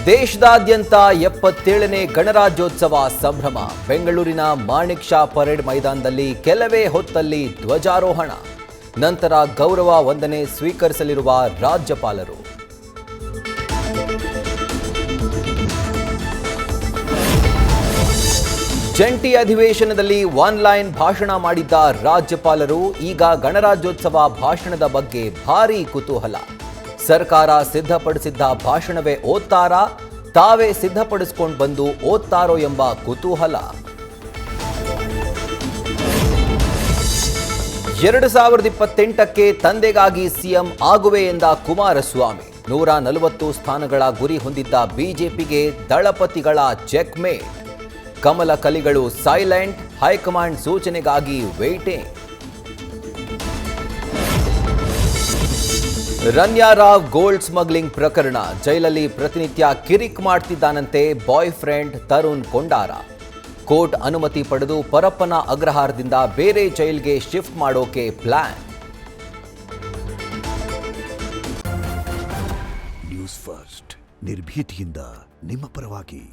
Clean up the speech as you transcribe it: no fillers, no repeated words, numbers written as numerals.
ದೇಶದಾದ್ಯಂತ 77ನೇ ಗಣರಾಜ್ಯೋತ್ಸವ ಸಂಭ್ರಮ. ಬೆಂಗಳೂರಿನ ಮಾಣಿಕ್ ಷಾ ಪರೇಡ್ ಮೈದಾನದಲ್ಲಿ ಕೆಲವೇ ಹೊತ್ತಲ್ಲಿ ಧ್ವಜಾರೋಹಣ. ನಂತರ ಗೌರವ ವಂದನೆ ಸ್ವೀಕರಿಸಲಿರುವ ರಾಜ್ಯಪಾಲರು. ಜಂಟಿ ಅಧಿವೇಶನದಲ್ಲಿ ಒನ್ಲೈನ್ ಭಾಷಣ ಮಾಡಿದ್ದ ರಾಜ್ಯಪಾಲರು ಈಗ ಗಣರಾಜ್ಯೋತ್ಸವ ಭಾಷಣದ ಬಗ್ಗೆ ಭಾರೀ ಕುತೂಹಲ. ಸರ್ಕಾರ ಸಿದ್ಧಪಡಿಸಿದ್ದ ಭಾಷಣವೇ ಓದ್ತಾರಾ, ತಾವೇ ಸಿದ್ಧಪಡಿಸಿಕೊಂಡು ಬಂದು ಓದ್ತಾರೋ ಎಂಬ ಕುತೂಹಲ. 2028ಕ್ಕೆ ತಂದೆಗಾಗಿ ಸಿಎಂ ಆಗುವೆ ಎಂದ ಕುಮಾರಸ್ವಾಮಿ. 140 ಸ್ಥಾನಗಳ ಗುರಿ ಹೊಂದಿದ್ದ ಬಿಜೆಪಿಗೆ ದಳಪತಿಗಳ ಚೆಕ್ಮೇಟ್. ಕಮಲ ಕಲಿಗಳು ಸೈಲೆಂಟ್, ಹೈಕಮಾಂಡ್ ಸೂಚನೆಗಾಗಿ waiting. Ranya Rao gold smuggling ಪ್ರಕರಣ. ಜೈಲಲ್ಲಿ ಪ್ರತಿನಿತ್ಯ ಕಿರಿಕ್ ಮಾಡ್ತಿದ್ದಾನಂತೆ boyfriend Tarun Kondara. Court ಅನುಮತಿ ಪಡೆದು ಪರಪ್ಪನ ಅಗ್ರಹಾರದಿಂದ ಬೇರೆ ಜೈಲ್ಗೆ ಶಿಫ್ಟ್ ಮಾಡೋಕೆ ಪ್ಲಾನ್. ನ್ಯೂಸ್ ಫಸ್ಟ್ ನಿರ್ಭೀತಿಯಿಂದ ನಿಮ್ಮ ಪರವಾಗಿ.